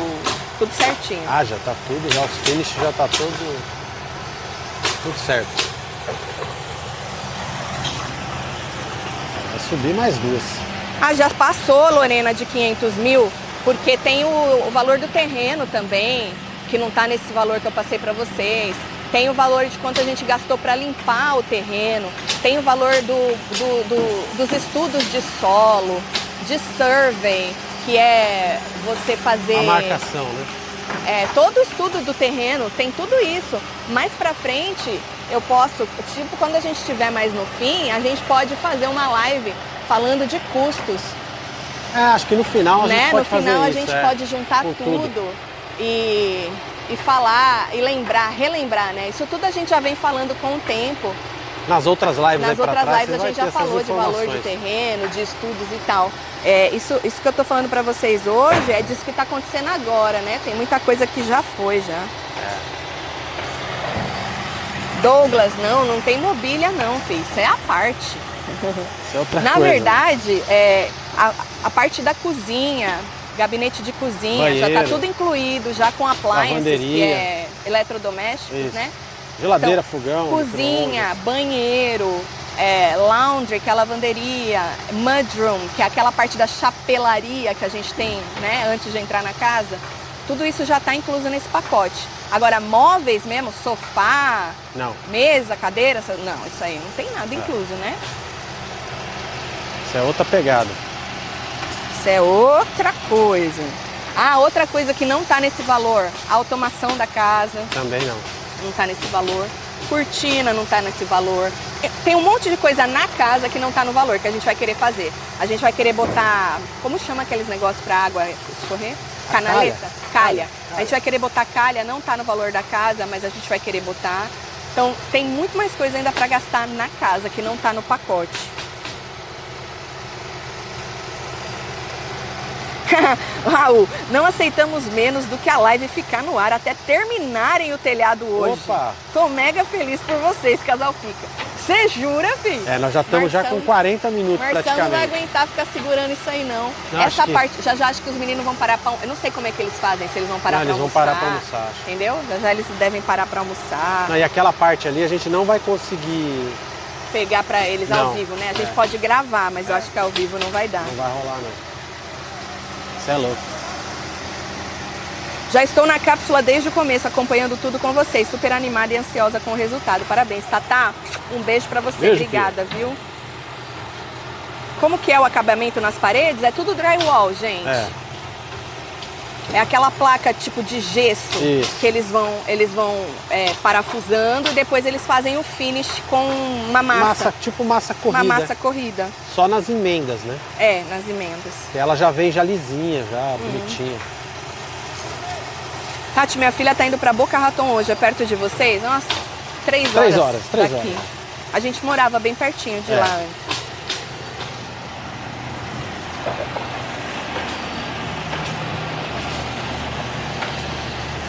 tudo certinho. Ah, já tá tudo, já os finish já tá tudo certo. Vai subir mais duas. Ah, já passou, Lorena, de 500 mil, porque tem o valor do terreno também, que não tá nesse valor que eu passei para vocês. Tem o valor de quanto a gente gastou para limpar o terreno, tem o valor dos estudos de solo, de survey, que é você fazer... A marcação, né? Todo o estudo do terreno, tem tudo isso. Mais pra frente, eu posso, tipo, quando a gente estiver mais no fim, a gente pode fazer uma live falando de custos. Acho que no final a gente pode fazer isso. No final a gente pode juntar tudo. E falar, e relembrar, né? Isso tudo a gente já vem falando com o tempo. Nas outras lives Nas outras lives a gente já falou de informações. valor de terreno, de estudos e tal. Isso que eu tô falando pra vocês hoje é disso que tá acontecendo agora, né? Tem muita coisa que já foi, já. Douglas, não tem mobília não, filho. Isso é a parte. Isso é outra Na coisa, verdade, a parte da cozinha, gabinete de cozinha, banheiro, já tá tudo incluído, já com appliances, lavanderia, que é eletrodomésticos, isso, né? Geladeira, Então, fogão, cozinha, banheiro, laundry, que é a lavanderia, mudroom, que é aquela parte da chapelaria que a gente tem, né, antes de entrar na casa. Tudo isso já está incluso nesse pacote. Agora, móveis mesmo, sofá, não. Mesa, cadeira, não, isso aí não tem nada incluso, né? Isso é outra pegada. Isso é outra coisa. Ah, outra coisa que não está nesse valor, a automação da casa. Também não. Não está nesse valor. Cortina não está nesse valor. Tem um monte de coisa na casa que não está no valor, que a gente vai querer fazer. A gente vai querer botar, como chama aqueles negócios para água escorrer? Canaleta? Calha. A gente vai querer botar calha, não está no valor da casa, mas a gente vai querer botar. Então tem muito mais coisa ainda para gastar na casa, que não está no pacote. Raul, não aceitamos menos do que a live ficar no ar até terminarem o telhado hoje. Opa! Tô mega feliz por vocês, Casal Pica. Você jura, filho? Nós já estamos já com 40 minutos Marcelo praticamente. não vai aguentar ficar segurando isso aí, não. Não, essa acho parte, já acho que os meninos vão parar pra... Eu não sei como é que eles fazem, se eles vão parar Não, pra eles vão almoçar. parar pra almoçar, acho. Entendeu? Já eles devem parar pra almoçar. Não, e aquela parte ali a gente não vai conseguir... Pegar pra eles ao Não, vivo, né? A gente pode gravar, mas eu acho que ao vivo não vai dar. Não vai rolar, não. Isso é louco. Já estou na cápsula desde o começo, acompanhando tudo com vocês. Super animada e ansiosa com o resultado. Parabéns, Tatá. Um beijo pra você. Beijo, obrigada, viu? Como que é o acabamento nas paredes? É tudo drywall, gente. É aquela placa tipo de gesso. Isso. Que eles vão parafusando e depois eles fazem o finish com uma massa. Tipo massa corrida. Uma massa corrida. Só nas emendas, né? Nas emendas. E ela já vem já lisinha, já bonitinha. Tati, minha filha tá indo pra Boca Raton hoje, é perto de vocês? Nossa, 3 horas. 3 horas, 3 daqui. horas. A gente morava bem pertinho de lá antes.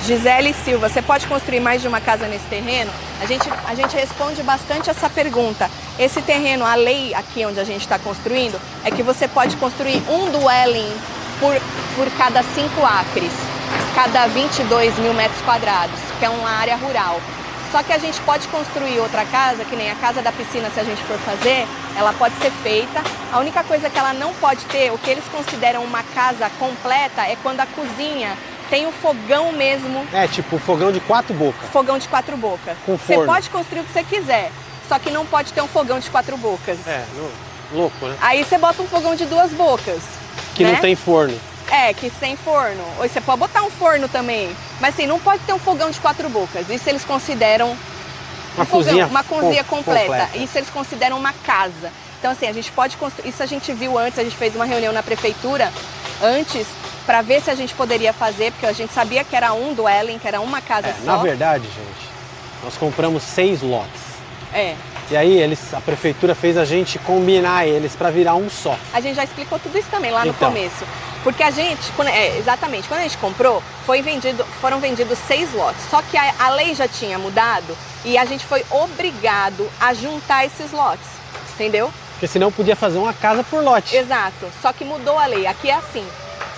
Gisele Silva, você pode construir mais de uma casa nesse terreno? A gente responde bastante essa pergunta. Esse terreno, a lei aqui onde a gente está construindo, é que você pode construir um dwelling por cada 5 acres, cada 22 mil metros quadrados, que é uma área rural. Só que a gente pode construir outra casa, que nem a casa da piscina, se a gente for fazer, ela pode ser feita. A única coisa que ela não pode ter, o que eles consideram uma casa completa, é quando a cozinha tem o fogão mesmo. É, tipo fogão de 4 bocas. Fogão de 4 bocas. Com forno. Você pode construir o que você quiser, só que não pode ter um fogão de 4 bocas. É, louco, né? Aí você bota um fogão de 2 bocas. Que né? não tem forno. É, que sem forno. Ou você pode botar um forno também. Mas assim, não pode ter um fogão de 4 bocas. Isso eles consideram uma cozinha completa. Isso eles consideram uma casa. Então assim, a gente pode construir. Isso a gente viu antes, a gente fez uma reunião na prefeitura antes para ver se a gente poderia fazer, porque a gente sabia que era um dwelling, que era uma casa só. Na verdade, gente, nós compramos 6 lotes. É. E aí a prefeitura fez a gente combinar eles para virar um só. A gente já explicou tudo isso também lá no começo. Porque a gente, exatamente, quando a gente comprou, foram vendidos 6 lotes. Só que a lei já tinha mudado e a gente foi obrigado a juntar esses lotes, entendeu? Porque senão podia fazer uma casa por lote. Exato, só que mudou a lei. Aqui é assim,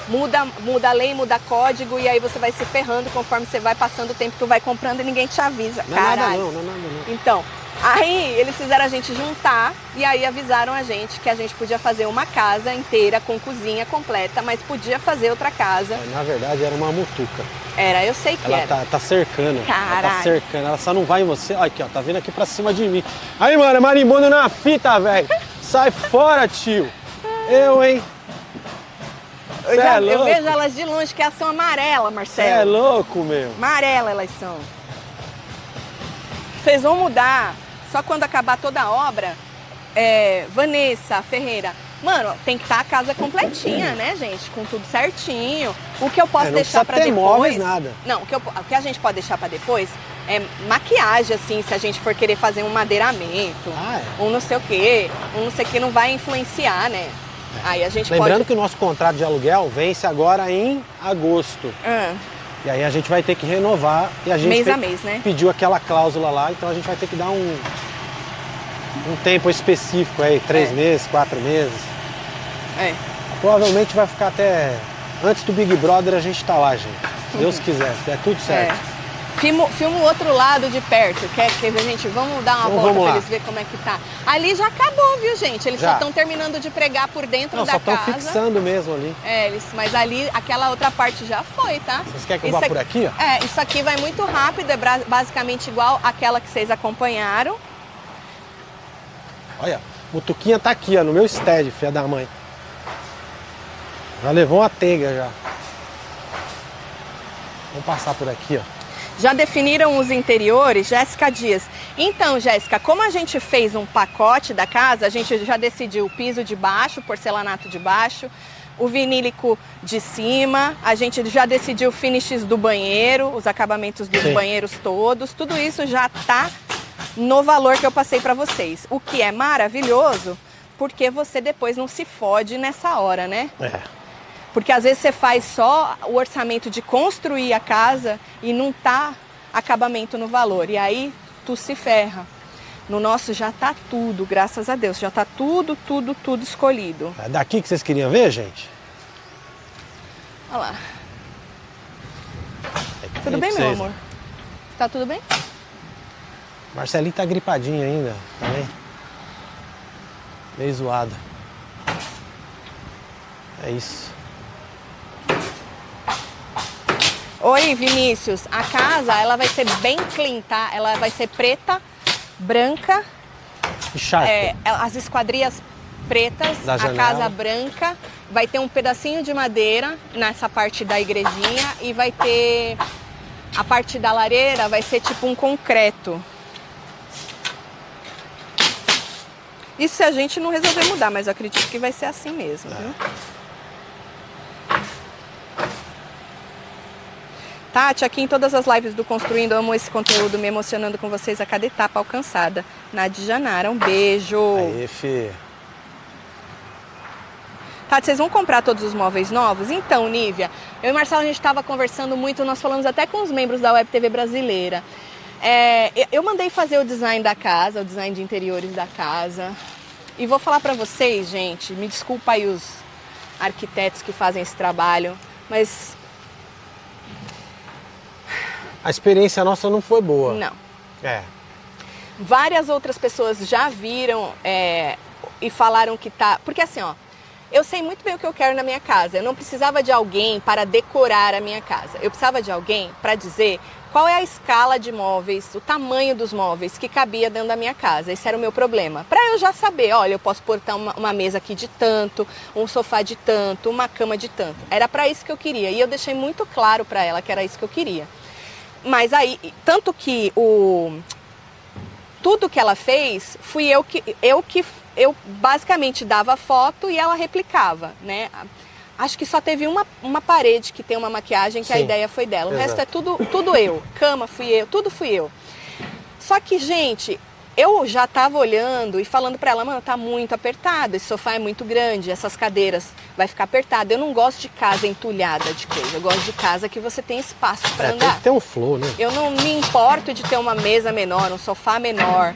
muda a lei, muda código e aí você vai se ferrando conforme você vai passando o tempo, tu vai comprando e ninguém te avisa. Não é nada não, não é nada não. Então, aí eles fizeram a gente juntar e aí avisaram a gente que a gente podia fazer uma casa inteira com cozinha completa, mas podia fazer outra casa. Na verdade era uma mutuca. Eu sei que ela era. tá cercando. Caralho. Ela tá cercando, ela só não vai em você. Olha aqui, ó, tá vindo aqui pra cima de mim. Aí, mano, é marimbondo na fita, velho. Sai fora, tio. Hein? Eu vejo elas de longe, que elas são amarelas, Marcelo. Você é louco, meu. Amarela elas são. Vocês vão mudar, só quando acabar toda a obra, Vanessa Ferreira, mano, tem que estar a casa completinha, né, gente? Com tudo certinho. O que eu posso deixar pra depois... móveis, nada. Não, o que a gente pode deixar pra depois é maquiagem, assim, se a gente for querer fazer um madeiramento, um não sei o quê, não vai influenciar, né? Aí a gente Lembrando que o nosso contrato de aluguel vence agora em agosto. E aí a gente vai ter que renovar e a gente mês a mês, né? Pediu aquela cláusula lá, então a gente vai ter que dar um tempo específico aí, 3 meses, 4 meses. Provavelmente vai ficar até antes do Big Brother, a gente tá lá, gente. Se Deus quiser, se der tudo certo. Filma o outro lado de perto, quer ver, gente? Vamos dar uma volta pra eles verem como é que tá. Ali já acabou, viu, gente? Eles só estão terminando de pregar por dentro da casa. Só estão fixando mesmo ali. Mas ali, aquela outra parte já foi, tá? Vocês querem que eu vá por aqui, ó? Isso aqui vai muito rápido, é basicamente igual àquela que vocês acompanharam. Olha, o Tuquinha tá aqui, ó, no meu stead, filha da mãe. Já levou uma teiga já. Vamos passar por aqui, ó. Já definiram os interiores? Jéssica Dias. Então, Jéssica, como a gente fez um pacote da casa, a gente já decidiu o piso de baixo, porcelanato de baixo, o vinílico de cima, a gente já decidiu finishes do banheiro, os acabamentos dos banheiros todos, tudo isso já tá no valor que eu passei para vocês. O que é maravilhoso, porque você depois não se fode nessa hora, né? Porque às vezes você faz só o orçamento de construir a casa e não tá acabamento no valor. E aí tu se ferra. No nosso já tá tudo, graças a Deus. Já tá tudo escolhido. É daqui que vocês queriam ver, gente? Olha lá. Tudo bem, meu amor? Tá tudo bem? Marcelinho tá gripadinho ainda, tá bem? Meio zoado. É isso. Oi, Vinícius. A casa, ela vai ser bem clean, tá? Ela vai ser preta, branca. As esquadrias pretas, a casa branca. Vai ter um pedacinho de madeira nessa parte da igrejinha e vai ter... A parte da lareira vai ser tipo um concreto. Isso se a gente não resolver mudar, mas eu acredito que vai ser assim mesmo, viu? Tati, aqui em todas as lives do Construindo, amo esse conteúdo, me emocionando com vocês a cada etapa alcançada. Nadia Janara, um beijo. Aê, Fê. Tati, vocês vão comprar todos os móveis novos? Então, Nívia, eu e Marcelo, a gente estava conversando muito, nós falamos até com os membros da Web TV Brasileira. Eu mandei fazer o design da casa, o design de interiores da casa. E vou falar para vocês, gente, me desculpa aí os arquitetos que fazem esse trabalho, mas... A experiência nossa não foi boa. Não. Várias outras pessoas já viram e falaram que tá... Porque assim, ó, eu sei muito bem o que eu quero na minha casa. Eu não precisava de alguém para decorar a minha casa. Eu precisava de alguém para dizer qual é a escala de móveis, o tamanho dos móveis que cabia dentro da minha casa. Esse era o meu problema. Para eu já saber, olha, eu posso botar uma mesa aqui de tanto, um sofá de tanto, uma cama de tanto. Era para isso que eu queria. E eu deixei muito claro para ela que era isso que eu queria. Mas aí, tanto que tudo que ela fez, fui eu basicamente dava foto e ela replicava, né? Acho que só teve uma parede que tem uma maquiagem que a ideia foi dela. O resto é tudo eu. Cama fui eu, tudo fui eu. Só que, gente, eu já tava olhando e falando pra ela, mano, tá muito apertado, esse sofá é muito grande, essas cadeiras vai ficar apertado. Eu não gosto de casa entulhada de coisa, eu gosto de casa que você tem espaço pra andar. Tem que ter um flow, né? Eu não me importo de ter uma mesa menor, um sofá menor,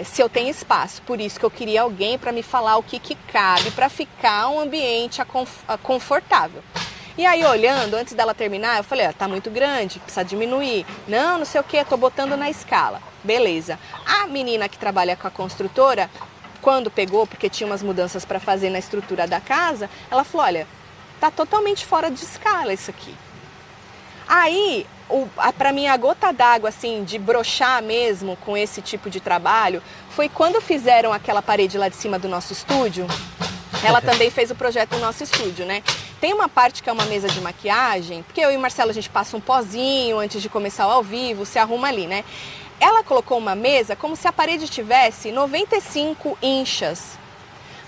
se eu tenho espaço. Por isso que eu queria alguém para me falar o que cabe, para ficar um ambiente confortável. E aí, olhando, antes dela terminar, eu falei, tá muito grande, precisa diminuir. Não sei o que, tô botando na escala. Beleza. A menina que trabalha com a construtora, quando pegou, porque tinha umas mudanças para fazer na estrutura da casa, ela falou, olha, tá totalmente fora de escala isso aqui. Aí, para mim, a gota d'água, assim, de broxar mesmo com esse tipo de trabalho, foi quando fizeram aquela parede lá de cima do nosso estúdio. Ela também fez o projeto do nosso estúdio, né? Tem uma parte que é uma mesa de maquiagem, porque eu e o Marcelo, a gente passa um pozinho antes de começar o ao vivo, se arruma ali, né? Ela colocou uma mesa como se a parede tivesse 95 inchas.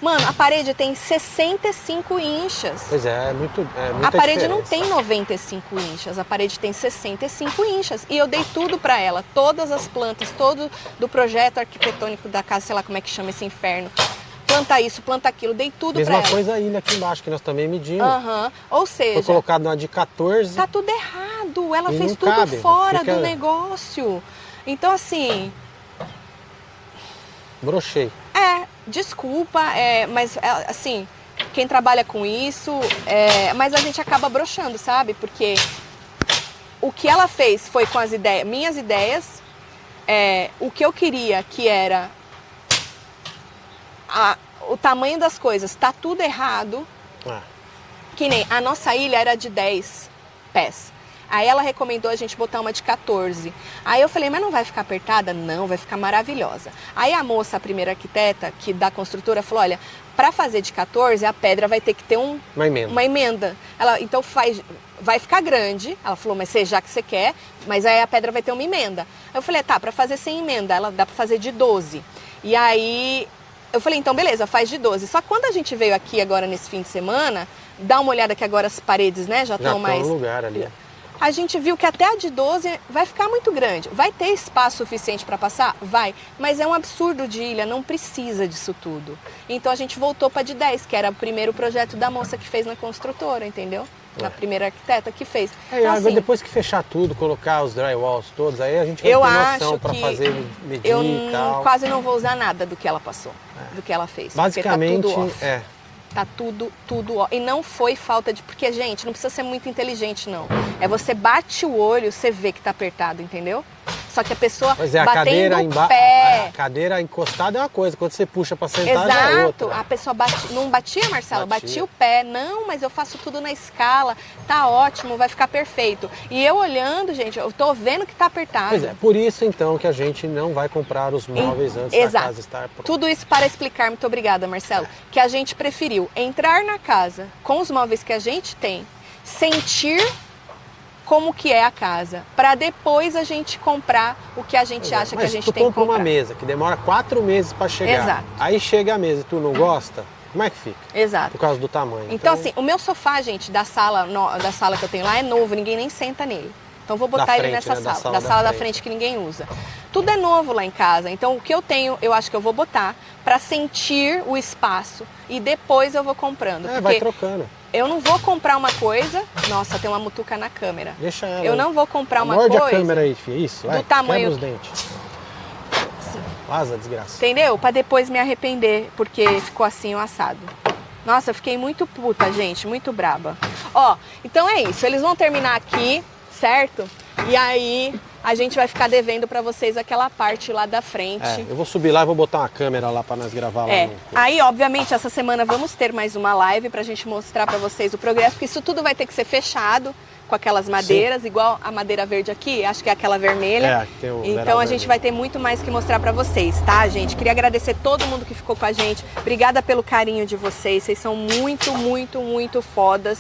Mano, a parede tem 65 inchas. Pois é, muita A parede diferença. não tem 95 inchas, a parede tem 65 inchas. E eu dei tudo pra ela, todas as plantas, todo do projeto arquitetônico da casa, sei lá como é que chama esse inferno. Planta isso, planta aquilo, dei tudo pra ela. Mesma coisa a ilha aqui embaixo, que nós também medimos. Ou seja... Foi colocado uma de 14. Tá tudo errado, ela E fez não tudo cabe, fora fica- do negócio. Então, assim... Brochei. Desculpa, mas assim, quem trabalha com isso, mas a gente acaba broxando, sabe? Porque o que ela fez foi com as ideias, minhas ideias, o que eu queria, que era o tamanho das coisas, tá tudo errado. Que nem a nossa ilha era de 10 pés. Aí ela recomendou a gente botar uma de 14. Aí eu falei, mas não vai ficar apertada? Não, vai ficar maravilhosa. Aí a moça, a primeira arquiteta que da construtora, falou, olha, para fazer de 14, a pedra vai ter que ter uma emenda. Ela, então vai ficar grande. Ela falou, mas já que você quer, mas aí a pedra vai ter uma emenda. Aí eu falei, tá, para fazer sem emenda, ela dá para fazer de 12. E aí eu falei, então beleza, faz de 12. Só que quando a gente veio aqui agora nesse fim de semana, dá uma olhada que agora as paredes, né, já estão mais... no lugar ali. A gente viu que até a de 12 vai ficar muito grande. Vai ter espaço suficiente para passar? Vai. Mas é um absurdo de ilha, não precisa disso tudo. Então a gente voltou para de 10, que era o primeiro projeto da moça que fez na construtora, entendeu? Da primeira arquiteta que fez. Então, assim, depois que fechar tudo, colocar os drywalls todos, aí a gente vai ter noção para fazer, medir e tal. Quase não vou usar nada do que ela passou, do que ela fez. Basicamente, tá tudo off. Tá tudo ó. E não foi falta de... Porque, gente, não precisa ser muito inteligente, não. Você bate o olho, você vê que tá apertado, entendeu? Só que a pessoa batendo o pé... A cadeira encostada é uma coisa, quando você puxa para sentar já é outra. A pessoa não batia, Marcelo? Batia o pé. Não, mas eu faço tudo na escala. Tá ótimo, vai ficar perfeito. E eu olhando, gente, eu tô vendo que tá apertado. Pois é, por isso então que a gente não vai comprar os móveis antes da casa estar pronta. Tudo isso para explicar, muito obrigada, Marcelo, que a gente preferiu entrar na casa com os móveis que a gente tem, sentir como que é a casa, para depois a gente comprar o que a gente acha que a gente tem que comprar. Mas tu compra uma mesa que demora 4 meses para chegar. Exato. Aí chega a mesa e tu não gosta, como é que fica? Exato. Por causa do tamanho. Então assim, o meu sofá, gente, da sala que eu tenho lá é novo, ninguém nem senta nele. Então vou botar ele frente, nessa né? sala, da sala da frente que ninguém usa. Tudo é novo lá em casa, então o que eu tenho, eu acho que eu vou botar para sentir o espaço e depois eu vou comprando. É, vai trocando. Eu não vou comprar uma coisa... Nossa, tem uma mutuca na câmera. Deixa ela. Eu não vou comprar uma Morde coisa... a câmera aí, filha. Isso, vai. Do tamanho... Quebra os dentes. Vaza, desgraça. Entendeu? Pra depois me arrepender, porque ficou assim o assado. Nossa, eu fiquei muito puta, gente, muito braba. Ó, então é isso, eles vão terminar aqui, certo? E aí a gente vai ficar devendo pra vocês aquela parte lá da frente. É, eu vou subir lá e vou botar uma câmera lá pra nós gravar lá. Aí, obviamente, essa semana vamos ter mais uma live pra gente mostrar pra vocês o progresso, porque isso tudo vai ter que ser fechado com aquelas madeiras, sim, igual a madeira verde aqui, acho que é aquela vermelha. Tem o então a gente vai ter muito mais que mostrar pra vocês, tá, gente? Queria agradecer todo mundo que ficou com a gente. Obrigada pelo carinho de vocês. Vocês são muito, muito, muito fodas.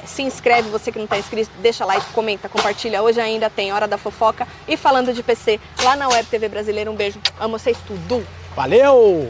Se inscreve, você que não tá inscrito, deixa like, comenta, compartilha. Hoje ainda tem Hora da Fofoca e Falando de PC lá na Web TV Brasileira. Um beijo, amo vocês tudo. Valeu!